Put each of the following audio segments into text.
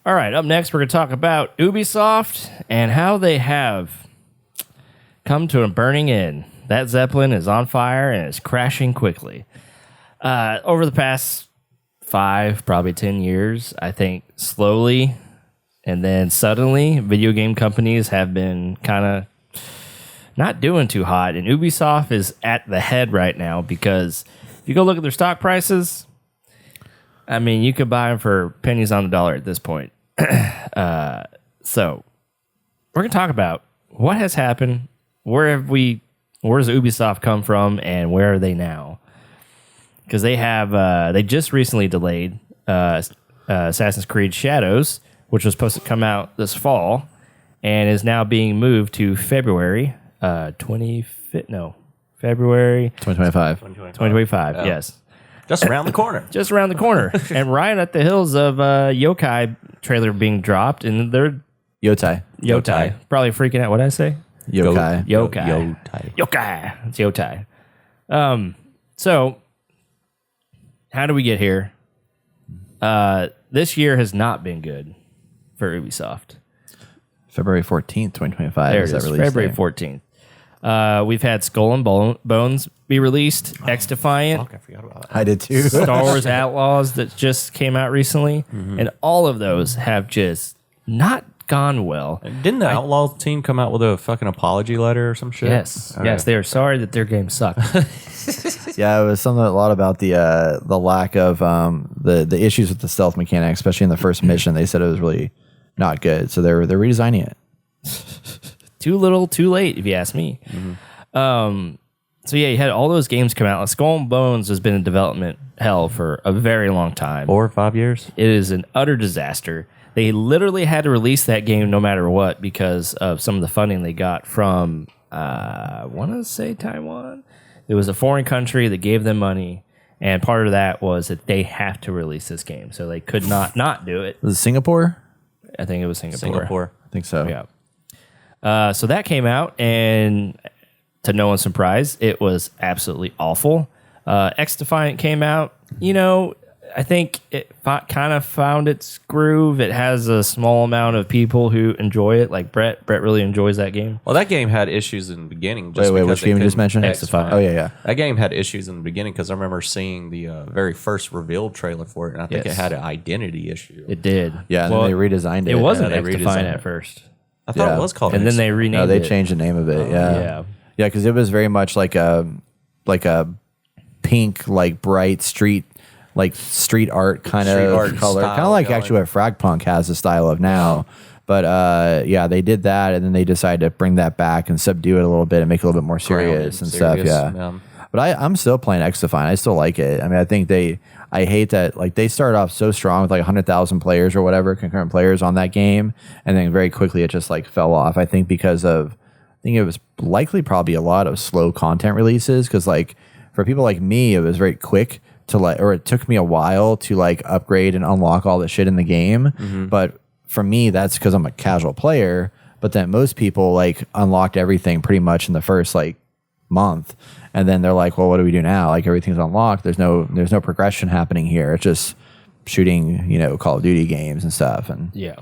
All right, up next, we're going to talk about Ubisoft and how they have come to a burning end. That Zeppelin is on fire and is crashing quickly. Over the past 5, probably 10 years, I think slowly and then suddenly, video game companies have been kind of not doing too hot. And Ubisoft is at the head right now because if you go look at their stock prices, I mean, you could buy them for pennies on the dollar at this point. So we're going to talk about what has happened, where's Ubisoft come from, and where are they now? Because they just recently delayed Assassin's Creed Shadows, which was supposed to come out this fall, and is now being moved to February 2025. 2025, Yeah. yes. Just around the corner. Just around the corner. And right at the heels of Yokai trailer being dropped, and they're Yotai. probably freaking out. What did I say? Yokai. Yokai. It's Yotai. So, how do we get here? This year has not been good for Ubisoft. February 14th, 2025. There it is, February 14th. We've had Skull and Bones be released, xdefiant, Fuck, I forgot about that. I did too. Star Wars Outlaws that just came out recently, and all of those have just not gone well. Didn't the Outlaws team come out with a fucking apology letter or some shit? Yes, Okay. yes, they are sorry that their game sucked. Yeah, it was a lot about the lack of the issues with the stealth mechanic, especially in the first mission. They said it was really not good, so they're redesigning it. Too little, too late, if you ask me. So yeah, you had all those games come out. Like Skull and Bones has been in development hell for a very long time. 4 or 5 years. It is an utter disaster. They literally had to release that game no matter what because of some of the funding they got from, I want to say Taiwan. It was a foreign country that gave them money, and part of that was that they have to release this game, so they could not do it. Was it Singapore? I think it was Singapore. I think so. Yeah. So that came out, and to no one's surprise, it was absolutely awful. xdefiant came out. You know, I think it kind of found its groove. It has a small amount of people who enjoy it. Like Brett really enjoys that game. Well, that game had issues in the beginning. Wait, because which they game you just couldn't- mentioned? xdefiant. Oh, yeah. That game had issues in the beginning because I remember seeing the very first reveal trailer for it, and I think Yes. it had an identity issue. It did. Yeah, and then they redesigned it. It wasn't Yeah, they xdefiant redesigned at it. first. I thought Yeah. it was called And then they xdefiant. renamed No, they it. changed the name of it. Yeah. Yeah, because it was very much like a pink, like bright street art kind Street of art color, style kind of like going. actually what Fragpunk has the style of now. But yeah, they did that, and then they decided to bring that back and subdue it a little bit and make it a little bit more serious and stuff. Serious, Yeah. But I'm still playing xdefiant. I still like it. I mean, I think I hate that like they started off so strong with like 100,000 players or whatever concurrent players on that game, and then very quickly it just like fell off. I think because of it was likely probably a lot of slow content releases because like for people like me, it was very quick to like, or it took me a while to like upgrade and unlock all the shit in the game. But for me, that's because I'm a casual player. But then most people like unlocked everything pretty much in the first like month. And then they're like, well, what do we do now? Like everything's unlocked. There's no progression happening here. It's just shooting, Call of Duty games and stuff. And Yeah.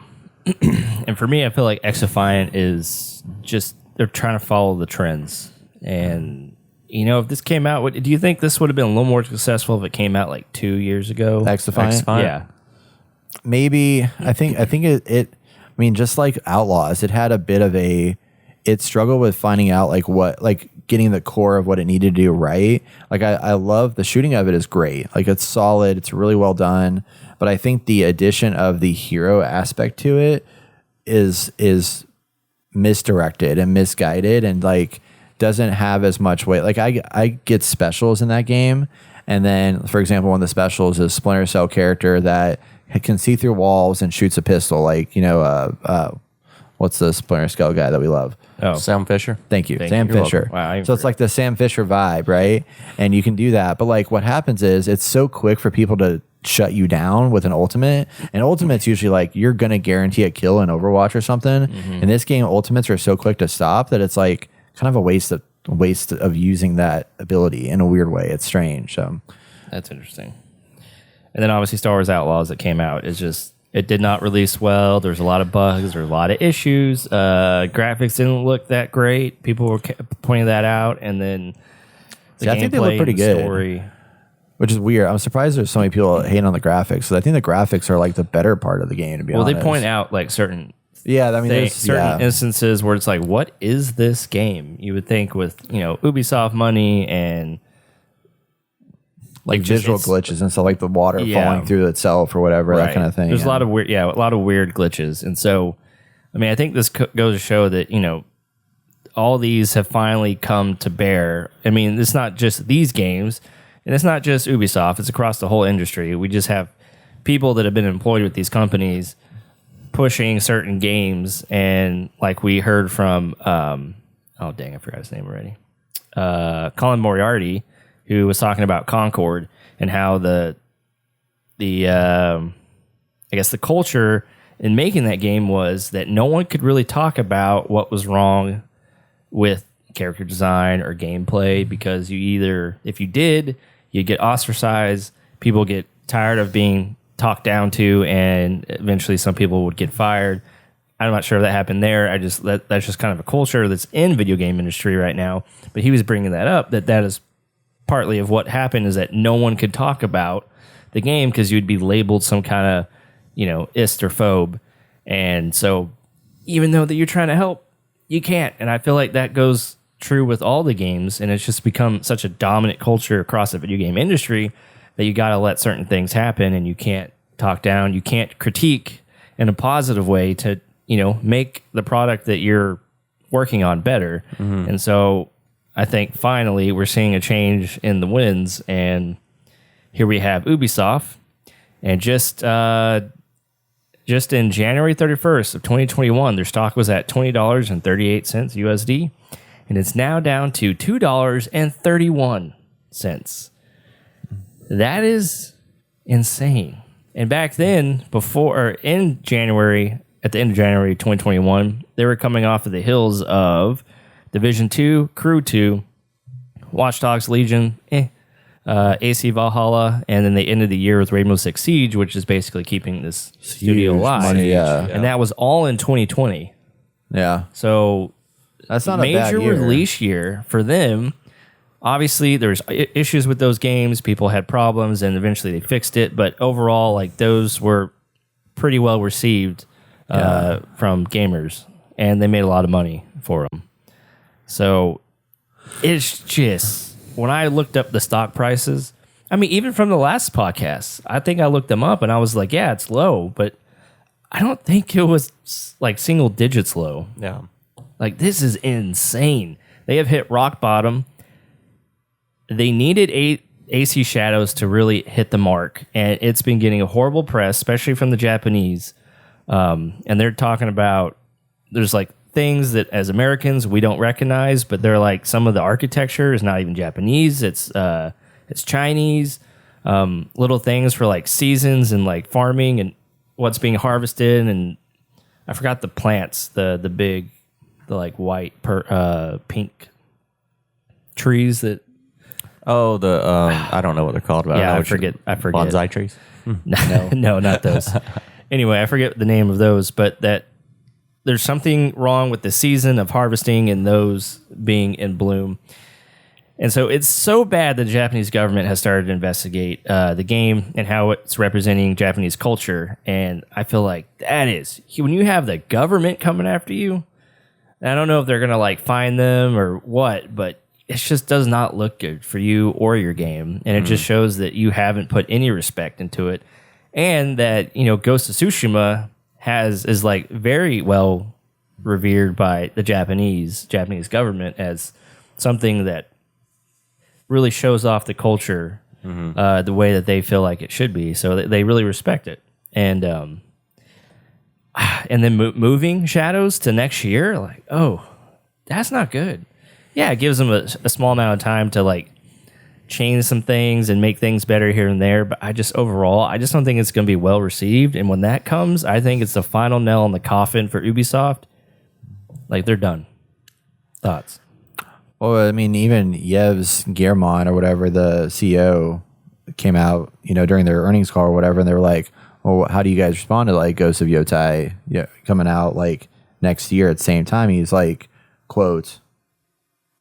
And for me, I feel like xdefiant is just, they're trying to follow the trends. And, if this came out, do you think this would have been a little more successful if it came out like 2 years ago? xdefiant? Yeah. Maybe. I think it I mean, just like Outlaws, it had a bit of it struggled with finding out getting the core of what it needed to do right. Like I love the shooting of it is great. Like it's solid, it's really well done. But I think the addition of the hero aspect to it is misdirected and misguided and like doesn't have as much weight. Like I get specials in that game, and then for example, one of the specials is Splinter Cell character that can see through walls and shoots a pistol. Like what's the Splinter Cell guy that we love? Oh, Sam Fisher. Thank you, Thank Sam you. You're Fisher. welcome. Wow, I so it's like the Sam Fisher vibe, right? And you can do that, but like what happens is it's so quick for people to shut you down with an ultimate, and ultimate's usually like you're gonna guarantee a kill in Overwatch or something. In this game, ultimates are so quick to stop that it's like kind of a waste of using that ability in a weird way. It's strange. So that's interesting. And then obviously Star Wars Outlaws that came out is just It did not release well. There's a lot of bugs. There's a lot of issues. Graphics didn't look that great. People were pointing that out, and then I think they look pretty good. Story. Which is weird. I'm surprised there's so many people hating on the graphics. So I think the graphics are like the better part of the game, to be honest. Well, they point out like certain there's certain instances where it's like, what is this game? You would think with Ubisoft money and like visual glitches and stuff, like the water falling through itself or whatever, that kind of thing. There's a lot of weird glitches, and so I mean, I think this goes to show that all these have finally come to bear. I mean, it's not just these games, and it's not just Ubisoft. It's across the whole industry. We just have people that have been employed with these companies pushing certain games, and like we heard from, oh dang, I forgot his name already. Colin Moriarty, who was talking about Concord and how the culture in making that game was that no one could really talk about what was wrong with character design or gameplay, because if you did, you'd get ostracized. People get tired of being talked down to, and eventually some people would get fired. I'm not sure if that happened there. That's just kind of a culture that's in video game industry right now. But he was bringing that up, that is partly of what happened, is that no one could talk about the game because you'd be labeled some kind of, ist or phobe. And so even though that you're trying to help, you can't. And I feel like that goes true with all the games, and it's just become such a dominant culture across the video game industry that you got to let certain things happen, and you can't talk down, you can't critique in a positive way to, make the product that you're working on better. Mm-hmm. And so I think finally we're seeing a change in the winds, and here we have Ubisoft, and just in January 31st of 2021, their stock was at $20.38 USD, and it's now down to $2.31. That is insane. And back then, in January, at the end of January 2021, they were coming off of the hills of Division 2, Crew 2, Watch Dogs Legion, AC Valhalla, and then they ended the year with Rainbow Six Siege, which is basically keeping this studio alive. Money, and that was all in 2020. Yeah. So that's not a bad major year. Release year for them. Obviously, there's issues with those games. People had problems, and eventually they fixed it. But overall, like, those were pretty well received from gamers, and they made a lot of money for them. So it's just, when I looked up the stock prices, I mean, even from the last podcast, I think I looked them up, and I was like, yeah, it's low, but I don't think it was like single digits low. Yeah. Like, this is insane. They have hit rock bottom. They needed AC Shadows to really hit the mark, and it's been getting a horrible press, especially from the Japanese. And they're talking about, there's like things that as Americans we don't recognize, but they're like, some of the architecture is not even Japanese. It's Chinese. Little things for like seasons and like farming and what's being harvested, and I forgot the plants, the like white pink trees that. Oh, I don't know what they're called. But Yeah, I forget. Bonsai trees. No, not those. Anyway, I forget the name of those, but that there's something wrong with the season of harvesting and those being in bloom. And so it's so bad that the Japanese government has started to investigate the game and how it's representing Japanese culture. And I feel like that is, when you have the government coming after you, I don't know if they're going to like find them or what, but it just does not look good for you or your game. And it just shows that you haven't put any respect into it. And that, Ghost of Tsushima is like very well revered by the Japanese government as something that really shows off the culture the way that they feel like it should be. So they really respect it. And then moving Shadows to next year, like, oh, that's not good. Yeah, it gives them a small amount of time to like change some things and make things better here and there. But I just don't think it's going to be well received. And when that comes, I think it's the final nail in the coffin for Ubisoft. Like, they're done. Thoughts? Well, I mean, even Yves Guillemot or whatever, the CEO, came out, during their earnings call or whatever, and they were like, well, how do you guys respond to like Ghost of Yokei coming out like next year at the same time? He's like, quote,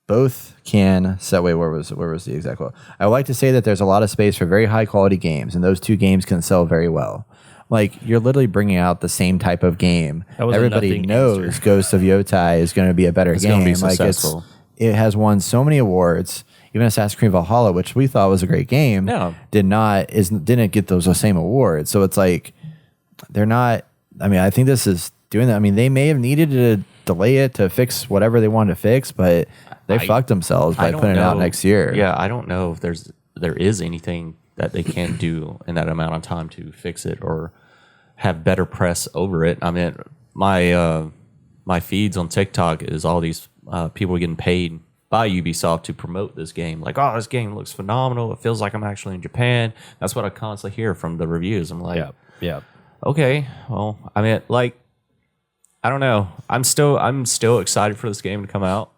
both can set. Wait, where was the exact quote? I would like to say that there's a lot of space for very high quality games, and those two games can sell very well. Like, you're literally bringing out the same type of game. Everybody knows Ghost of Yokei is going to be a better game. Be successful. It has won so many awards. Even Assassin's Creed Valhalla, which we thought was a great game, didn't get those same awards. So it's like they're not. I mean, I think this is doing that. I mean, they may have needed to delay it to fix whatever they wanted to fix, but they fucked themselves by putting it out next year. Yeah, I don't know if there is anything that they can do in that amount of time to fix it or have better press over it. I mean, my feeds on TikTok is all these people getting paid by Ubisoft to promote this game. Like, oh, this game looks phenomenal. It feels like I'm actually in Japan. That's what I constantly hear from the reviews. I'm like, yeah. Okay, well, I mean, like, I don't know. I'm still excited for this game to come out.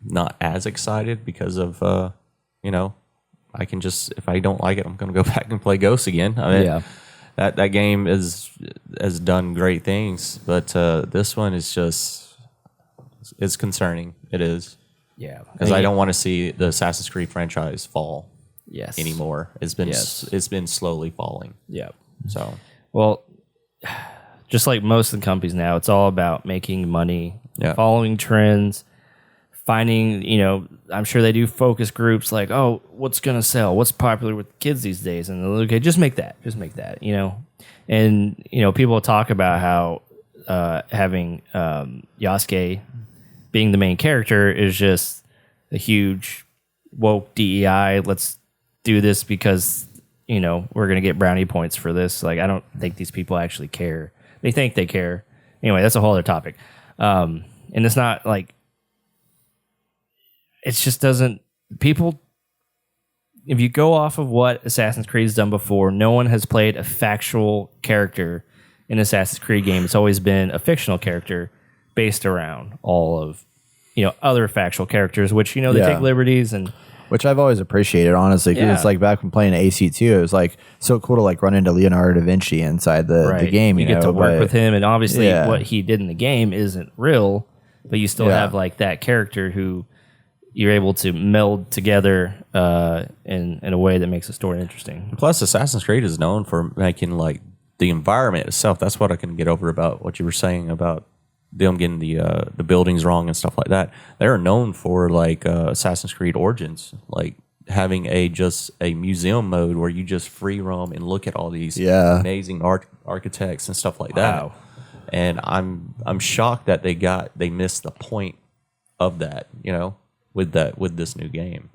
Not as excited because of I can just, if I don't like it, I'm gonna go back and play Ghost again. I mean, that game has done great things, but this one is just, it's concerning. It is. Yeah, because I don't want to see the Assassin's Creed franchise fall. Yes. Anymore. It's been slowly falling. Yeah. So, well, just like most of the companies now, it's all about making money, following trends, finding, I'm sure they do focus groups like, oh, what's going to sell? What's popular with kids these days? And they're like, okay, just make that, And, people talk about how having Yasuke being the main character is just a huge woke DEI. Let's do this because, we're going to get brownie points for this. Like, I don't think these people actually care. They think they care. Anyway, that's a whole other topic. And it's not like, it just doesn't, people, if you go off of what Assassin's Creed has done before, no one has played a factual character in Assassin's Creed game. It's always been a fictional character based around all of, other factual characters, which, they take liberties and... Which I've always appreciated, honestly. Cause it's like back when playing AC2, it was like so cool to like run into Leonardo da Vinci inside the game. You get to work with him, and obviously what he did in the game isn't real, but you still have like that character who you're able to meld together in a way that makes the story interesting. Plus, Assassin's Creed is known for making like the environment itself. That's what I can get over about what you were saying about them getting the buildings wrong and stuff like that. They're known for like Assassin's Creed Origins, like having a museum mode where you just free roam and look at all these amazing architects and stuff like that. And I'm shocked that they missed the point of that, with this new game.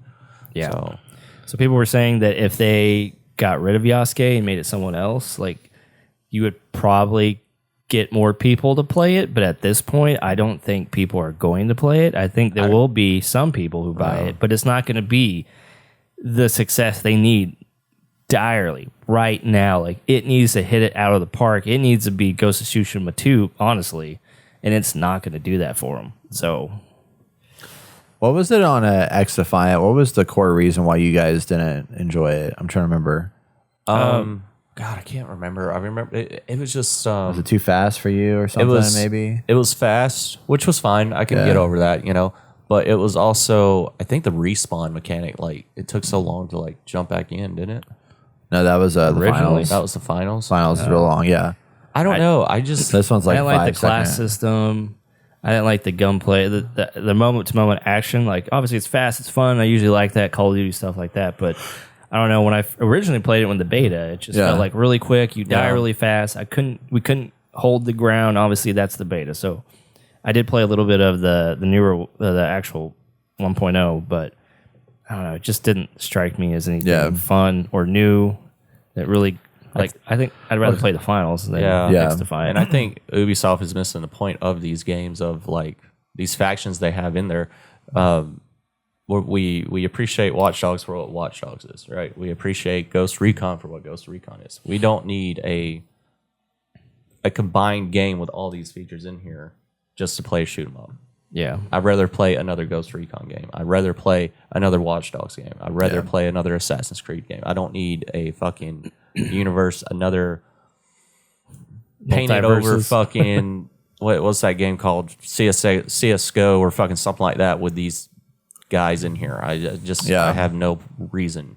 Yeah. So people were saying that if they got rid of Yasuke and made it someone else, like you would probably get more people to play it, but at this point, I don't think people are going to play it. I think there will be some people who buy it, but it's not going to be the success they need direly right now. Like, it needs to hit it out of the park. It needs to be Ghost of Tsushima 2, honestly, and it's not going to do that for them. So, what was it on xdefiant? What was the core reason why you guys didn't enjoy it? I'm trying to remember. God, I can't remember. I remember it was just... was it too fast for you or something, maybe? It was fast, which was fine. I can get over that, But it was also, I think the respawn mechanic, like, it took so long to, like, jump back in, didn't it? No, that was the finals. That was the finals? Finals is real long, yeah. I don't know. I just... This one's like I didn't like the class system. I didn't like the gunplay. The moment-to-moment action, like, obviously it's fast, it's fun. I usually like that, Call of Duty, stuff like that, but... I don't know, when I originally played it when the beta, it just felt like really quick. You die really fast. We couldn't hold the ground. Obviously, that's the beta. So I did play a little bit of the newer, the actual 1.0, but I don't know. It just didn't strike me as anything fun or new. That really, like, I think I'd rather play the finals than xdefiant. And I think Ubisoft is missing the point of these games, of like these factions they have in there. We appreciate Watch Dogs for what Watch Dogs is, right? We appreciate Ghost Recon for what Ghost Recon is. We don't need a combined game with all these features in here just to play shoot 'em up. Yeah. I'd rather play another Ghost Recon game. I'd rather play another Watch Dogs game. I'd rather play another Assassin's Creed game. I don't need a fucking universe, another painted over Multiverses. fucking what's that game called? CS:GO or fucking something like that with these guys in here. I have no reason.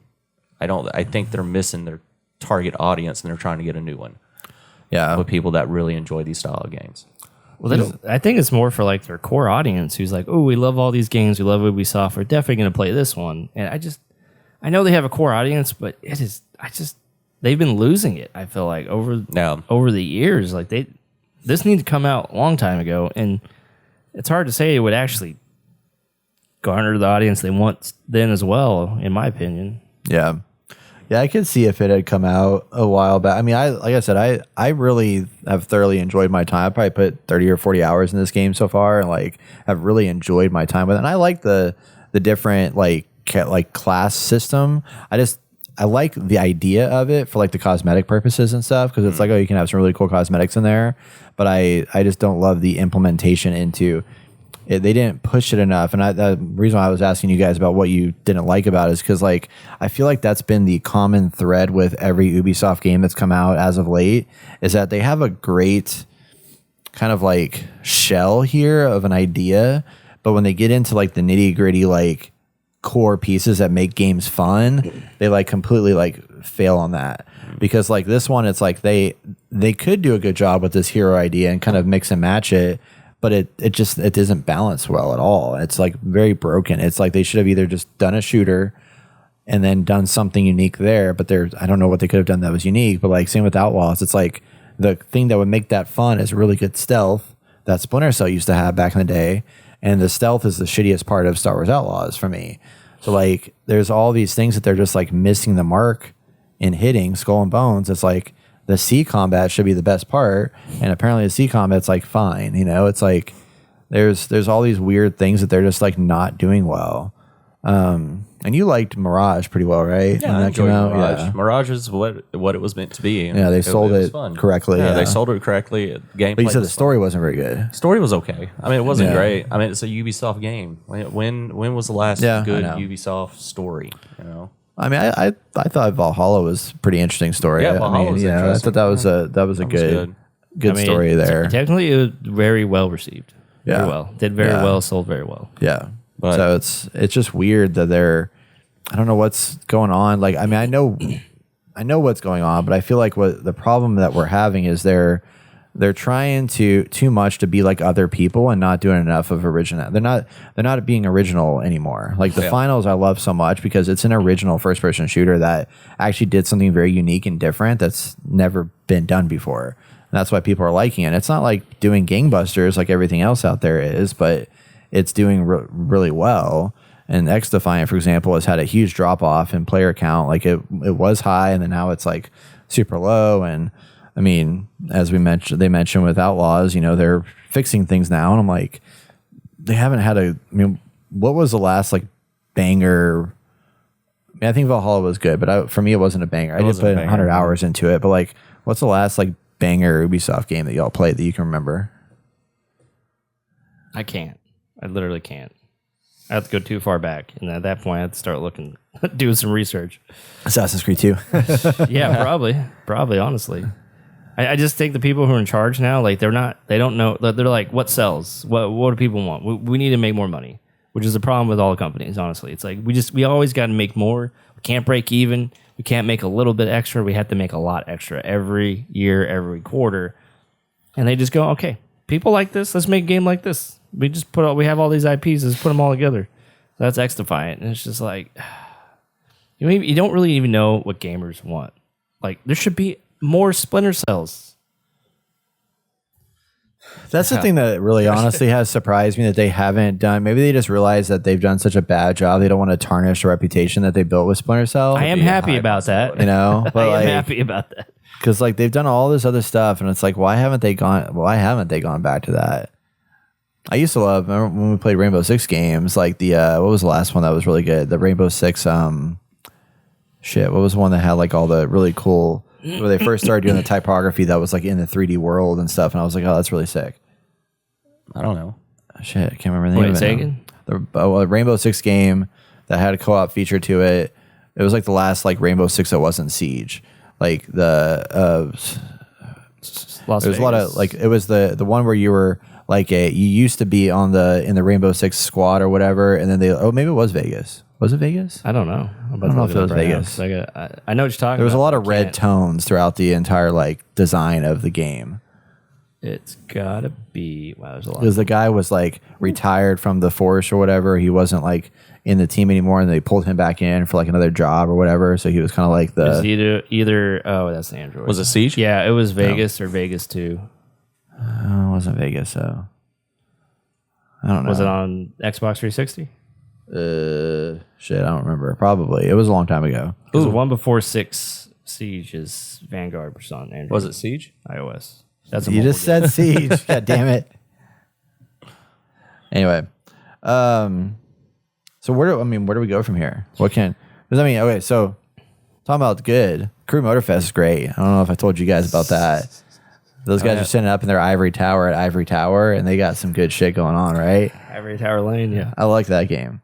I think they're missing their target audience and they're trying to get a new one. Yeah. With people that really enjoy these style of games. Well, I think it's more for like their core audience who's like, oh, we love all these games. We love Ubisoft. We're definitely going to play this one. And I know they have a core audience, but they've been losing it. I feel like over the years, like this needed to come out a long time ago. And it's hard to say it would actually garner the audience they want then as well, in my opinion. Yeah. Yeah, I could see if it had come out a while back. I mean, like I said, I really have thoroughly enjoyed my time. I probably put 30 or 40 hours in this game so far, and like have really enjoyed my time with it. And I like the different like class system. I like the idea of it for like the cosmetic purposes and stuff, because it's like, oh, you can have some really cool cosmetics in there. But I just don't love the implementation into it. They didn't push it enough. And the reason why I was asking you guys about what you didn't like about it is because like I feel like that's been the common thread with every Ubisoft game that's come out as of late, is that they have a great kind of like shell here of an idea, but when they get into like the nitty gritty like core pieces that make games fun, they like completely like fail on that. Because like this one, it's like they could do a good job with this hero idea and kind of mix and match it, but it isn't balanced well at all. It's like very broken. It's like they should have either just done a shooter and then done something unique there, but I don't know what they could have done that was unique. But like same with Outlaws, it's like the thing that would make that fun is really good stealth that Splinter Cell used to have back in the day, and the stealth is the shittiest part of Star Wars Outlaws for me. So like there's all these things that they're just like missing the mark in hitting Skull and Bones. It's like the sea combat should be the best part, and apparently the sea combat's like fine. You know, it's like there's all these weird things that they're just like not doing well. And you liked Mirage pretty well, right? Yeah, when I enjoyed Mirage. Yeah. Mirage is what it was meant to be. Yeah, they sold it correctly. Yeah, Yeah, they sold it correctly. Gameplay but you said the was story wasn't very good. fun. Story was okay. I mean, it wasn't Yeah. great. I mean, it's a Ubisoft game. When was the last Yeah, I good know. Ubisoft story? You know. I mean, I thought Valhalla was a pretty interesting story. Yeah, Valhalla was I interesting. thought that was a good story there. Technically, it was very well received. Yeah. Very well. Did very Yeah. well, sold very well. Yeah. But- So it's just weird that I don't know what's going on. Like, I mean, I know what's going on, but I feel like what the problem that we're having is they're trying too much to be like other people and not doing enough of original. They're not being original anymore. Like the Finals I love so much because it's an original first person shooter that actually did something very unique and different that's never been done before. And that's why people are liking it. It's not like doing gangbusters like everything else out there is, but it's doing really well. And xDefiant, for example, has had a huge drop off in player count. Like it was high, and then now it's like super low. And I mean, as they mentioned with Outlaws, you know, they're fixing things now. And I'm like, they haven't had what was the last like banger? I mean, I think Valhalla was good, but for me, it wasn't a banger. I did put 100 hours into it, but like, what's the last like banger Ubisoft game that y'all played that you can remember? I can't. I literally can't. I have to go too far back, and at that point, I have to start doing some research. Assassin's Creed 2. Yeah, probably. Honestly, I just think the people who are in charge now, like they don't know. They're like, what sells? What do people want? We need to make more money, which is the problem with all companies. Honestly, it's like we always got to make more. We can't break even. We can't make a little bit extra. We have to make a lot extra every year, every quarter, and they just go, okay, people like this. Let's make a game like this. We have all these IPs. Let's put them all together. So that's xDefiant, and it's just like you don't really even know what gamers want. Like there should be more Splinter Cells. That's the thing that really honestly has surprised me that they haven't done. Maybe they just realized that they've done such a bad job. They don't want to tarnish the reputation that they built with Splinter Cell. I am happy about that. You know, but I am like, happy about that. because like they've done all this other stuff, and it's like, why haven't they gone back to that? I used to love, remember when we played Rainbow Six games, like the what was the last one that was really good? The Rainbow Six what was the one that had like all the really cool, where they first started doing the typography that was like in the 3D world and stuff, and I was like, oh, that's really sick. I don't know. Shit, I can't remember the name of it. Say now. again? The Rainbow Six game that had a co-op feature to it. It was like the last like Rainbow Six that wasn't Siege. Like the Las There's Vegas. a lot of like it was the one where you were like you used to be in the Rainbow Six squad or whatever, and then maybe it was Vegas. Was it Vegas? I don't know. I don't know if it was Vegas. I know what you're talking There was about. a lot of red tones throughout the entire like design of the game. It's gotta be. Wow, there's a lot. Because the guy was like retired from the force or whatever. He wasn't like in the team anymore, and they pulled him back in for like another job or whatever. So he was kind of like It's either. Oh, that's the Android. Was it Siege? Yeah, it was Vegas or Vegas 2. it wasn't Vegas, so I don't know. Was it on Xbox 360? Shit, I don't remember. Probably. It was a long time ago. Because the one before 6 Siege is Vanguard was on Android. Was it Siege? iOS? That's a You mobile just game. said Siege. God damn it. Anyway, so where do we go from here? Okay, so talking about good, Crew Motorfest is great. I don't know if I told you guys about that. Those guys are sitting up in their ivory tower at Ivory Tower, and they got some good shit going on, right? Ivory Tower Lane, yeah. I like that game.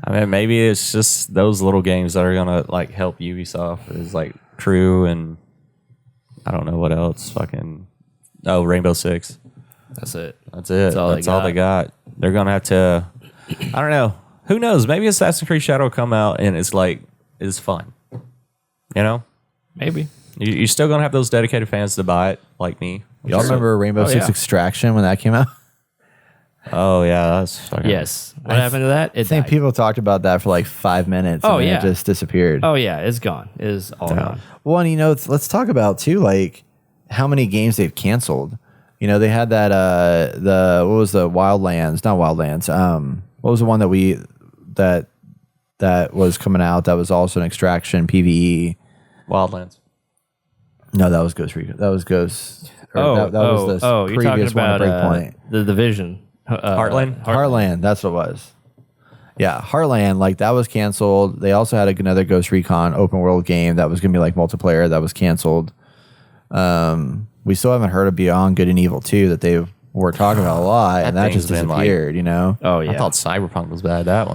I mean, maybe it's just those little games that are gonna like help Ubisoft. Is like Crew and I don't know what else. Rainbow Six. That's it. That's it. That's all they got. They're gonna have to. I don't know. Who knows? Maybe Assassin's Creed Shadow will come out and it's fun. You know, Maybe. you're still gonna have those dedicated fans to buy it, like me. Y'all remember Rainbow Six yeah. Extraction when that came out? Oh yeah, that's fucking. Yes. What happened to that? I think people talked about that for like 5 minutes. Oh, and then yeah. it just disappeared. Oh, yeah. It's gone. It is all gone. Well, and let's talk about too, like how many games they've canceled. They had that what was the Wildlands? Not Wildlands. What was the one that was coming out that was also an Extraction PvE? Wildlands. No, that was Ghost Recon. That was Ghost. Oh, that was the you're talking previous one about to Breakpoint. the Division. Heartland, that's what it was. Yeah, Heartland, like that was canceled. They also had another Ghost Recon open world game that was going to be like multiplayer that was canceled. We still haven't heard of Beyond Good and Evil 2 that they were talking about a lot, and that just disappeared, Oh, yeah. I thought Cyberpunk was bad. That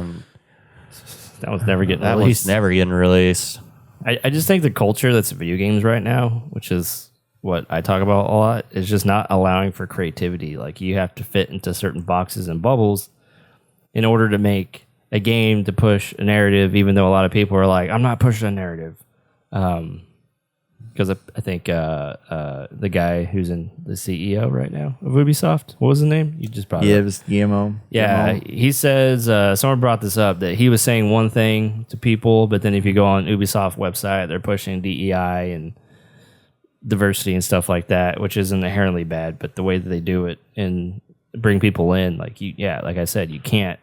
That one's never getting one's released. never getting released. I just think the culture that's in video games right now, which is what I talk about a lot, is just not allowing for creativity. Like you have to fit into certain boxes and bubbles in order to make a game to push a narrative, even though a lot of people are like, I'm not pushing a narrative. Because I think the guy who's in the CEO right now of Ubisoft, what was his name? You just brought it up. Yeah, it was Guillermo. Yeah, he says, someone brought this up, that he was saying one thing to people, but then if you go on Ubisoft website, they're pushing DEI and diversity and stuff like that, which isn't inherently bad, but the way that they do it and bring people in, like I said, you can't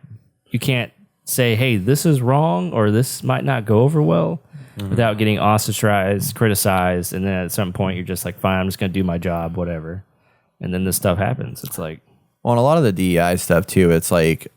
say, hey, this is wrong or this might not go over well without getting ostracized, criticized, and then at some point you're just like, fine, I'm just gonna do my job, whatever. And then this stuff happens. It's like, well, and a lot of the DEI stuff too, it's like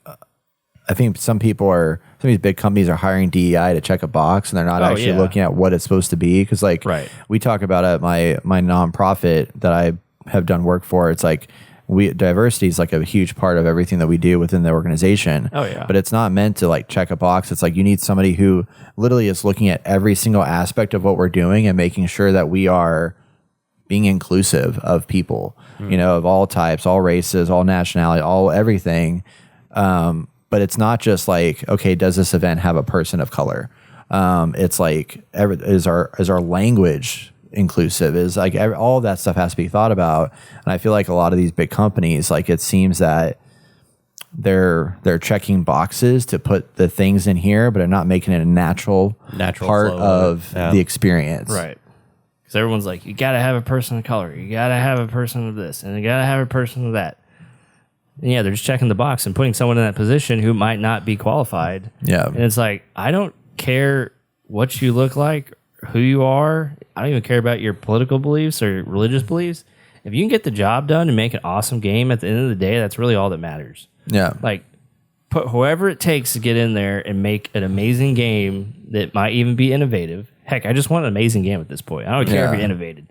I think some of these big companies are hiring DEI to check a box and they're not actually looking at what it's supposed to be. Because like we talk about at my nonprofit that I have done work for, it's like diversity is like a huge part of everything that we do within the organization. Oh, yeah. But it's not meant to like check a box. It's like you need somebody who literally is looking at every single aspect of what we're doing and making sure that we are being inclusive of people, of all types, all races, all nationality, all everything. But it's not just like, okay, does this event have a person of color? It's like, is our language inclusive? Is like all of that stuff has to be thought about. And I feel like a lot of these big companies, like it seems that they're checking boxes to put the things in here, but they're not making it a natural part of the experience. right. Because everyone's like, you got to have a person of color. You got to have a person of this. And you got to have a person of that. And yeah, they're just checking the box and putting someone in that position who might not be qualified. Yeah. And it's like, I don't care what you look like, who you are. I don't even care about your political beliefs or religious beliefs. If you can get the job done and make an awesome game at the end of the day, that's really all that matters. Yeah. Like, put whoever it takes to get in there and make an amazing game that might even be innovative. Heck, I just want an amazing game at this point. I don't care if you're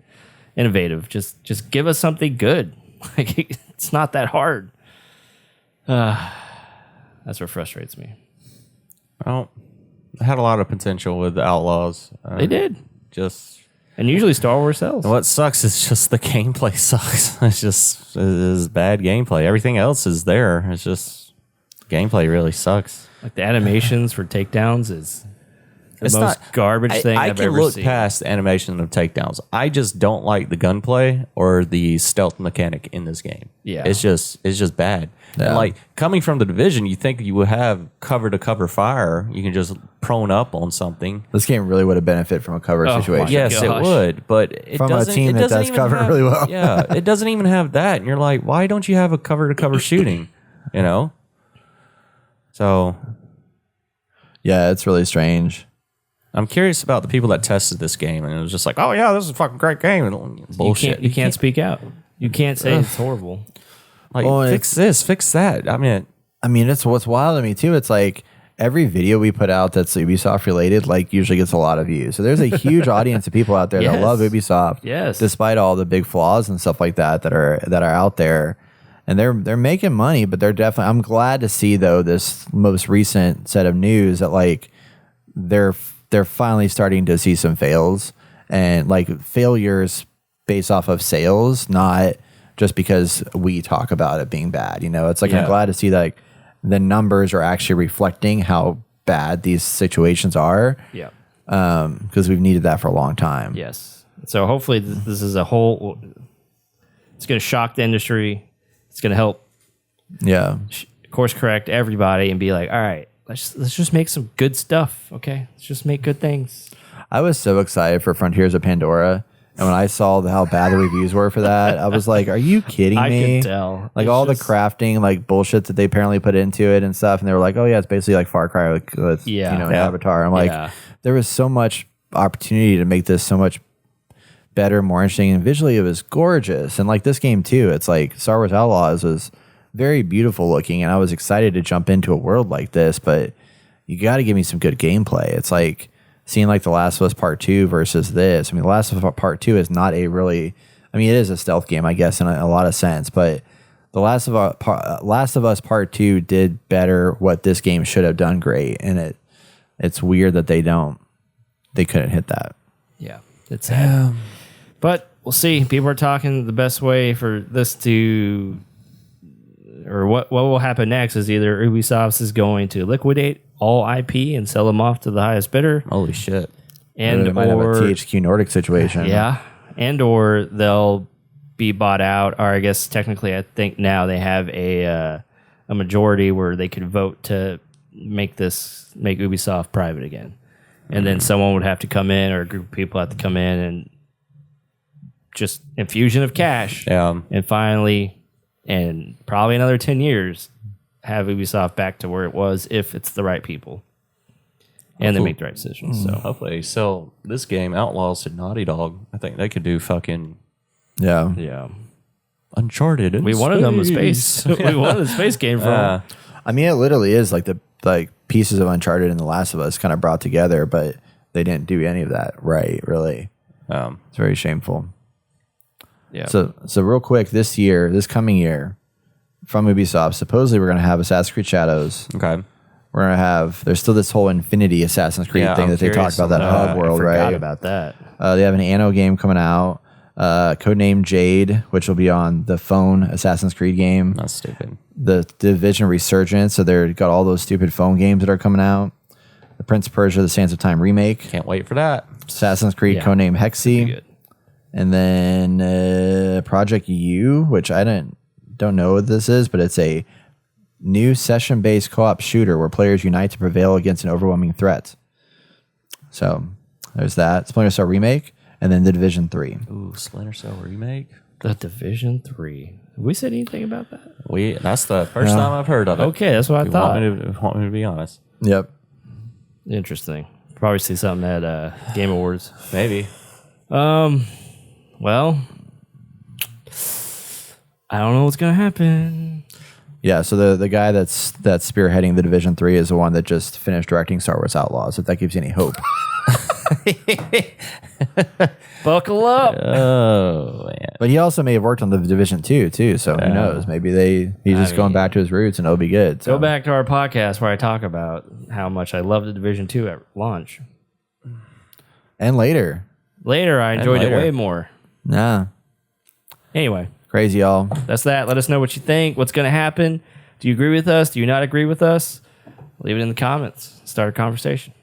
innovative. Just give us something good. Like, it's not that hard. That's what frustrates me. Well, it had a lot of potential with the Outlaws. They did. Just And usually Star Wars sells. What sucks is just the gameplay sucks. It's bad gameplay. Everything else is there. It's just gameplay really sucks. Like the animations for takedowns is the most garbage thing I've can ever look seen. past the animation of takedowns. I just don't like the gunplay or the stealth mechanic in this game. Yeah. It's just bad. Yeah. And like coming from the Division, you think you would have cover to cover fire. You can just prone up on something. This game really would have benefited from a cover Oh, situation. my Yes, gosh. it would, but it From a doesn't. team it that doesn't does even cover have, really well. Yeah, it doesn't even have that, and you're like, why don't you have a cover to cover shooting? You know. So Yeah, it's really strange. I'm curious about the people that tested this game, and it was just like, oh yeah, this is a fucking great game. And bullshit. You can't speak out. You can't say it's horrible. Like Well, fix this, fix that. I mean, It's what's wild to me too. It's like every video we put out that's Ubisoft related, like usually gets a lot of views. So there's a huge audience of people out there that Yes. love Ubisoft. Yes. Despite all the big flaws and stuff like that are out there. And they're making money, but they're definitely I'm glad to see though this most recent set of news that like they're finally starting to see some fails and like failures based off of sales, not just because we talk about it being bad. You know, it's like I'm glad to see that like, the numbers are actually reflecting how bad these situations are. Yeah. Because we've needed that for a long time. Yes. So hopefully this is a whole. It's going to shock the industry. It's going to help Yeah. course correct everybody and be like, all right, let's just make some good stuff. Okay, let's just make good things. I was so excited for Frontiers of Pandora. And when I saw how bad the reviews were for that, I was like, are you kidding me? I could tell. Like It's all just- the crafting, like bullshit that they apparently put into it and stuff. And they were like, oh yeah, it's basically like Far Cry with Yeah. you know, Yeah. Avatar. I'm like, Yeah. there was so much opportunity to make this so much better, more interesting. And visually it was gorgeous. And like this game too, it's like Star Wars Outlaws was very beautiful looking. And I was excited to jump into a world like this, but you got to give me some good gameplay. It's like seeing like The Last of Us Part 2 versus this. I mean, The Last of Us Part 2 is not a really, I mean, it is a stealth game, I guess, in a lot of sense, but The Last of Us Part 2 did better what this game should have done great. And it's weird that they couldn't hit that. Yeah, it's sad. But we'll see. People are talking the best way for this to, or what will happen next is either Ubisoft is going to liquidate all IP and sell them off to the highest bidder, holy shit. And they might have a THQ Nordic situation. yeah, and or they'll be bought out. Or I guess technically, I think now they have a majority where they could vote to make Ubisoft private again, and then someone would have to come in, or a group of people have to come in and just infusion of cash, Yeah. and finally, and probably another 10 years, have Ubisoft back to where it was if it's the right people. And they make the right decisions. So Hopefully they sell this game, Outlaws, to Naughty Dog. I think they could do fucking Yeah. yeah. Uncharted. In We wanted them a space. We wanted a space game from them. I mean, it literally is like the pieces of Uncharted and The Last of Us kind of brought together, but they didn't do any of that right, really. It's very shameful. Yeah. So real quick, this coming year, from Ubisoft, supposedly we're going to have Assassin's Creed Shadows. Okay. We're going to have, there's still this whole Infinity Assassin's Creed Yeah, thing I'm that they talked curious about, that on that. hub world, I forgot right? about that. They have an Anno game coming out, codenamed Jade, which will be on the phone Assassin's Creed game. That's stupid. The Division Resurgence, so they've got all those stupid phone games that are coming out. The Prince of Persia: The Sands of Time remake. Can't wait for that. Assassin's Creed Yeah. codenamed Pretty Hexy. good. And then Project U, which I don't know what this is, but it's a new session-based co-op shooter where players unite to prevail against an overwhelming threat. So there's that. Splinter Cell remake, and then The Division 3. Ooh, Splinter Cell remake. The Division 3. Have we said anything about that? That's the first time I've heard of it. Okay, that's what I You thought. want me to be honest. Yep. Interesting. Probably see something at Game Awards. Maybe. Well, I don't know what's gonna happen. Yeah, so the guy that's spearheading The Division 3 is the one that just finished directing Star Wars Outlaws, if that gives you any hope. Buckle up. Oh, man. But he also may have worked on The Division 2 too, so who knows? Maybe he's just going back to his roots and it'll be good. So. Go back to our podcast where I talk about how much I love the Division 2 at launch. And later. Later, I enjoyed it later. way more. Nah, Anyway, crazy, y'all. that's that. Let us know what you think. What's going to happen? Do you agree with us? Do you not agree with us? Leave it in the comments. Start a conversation.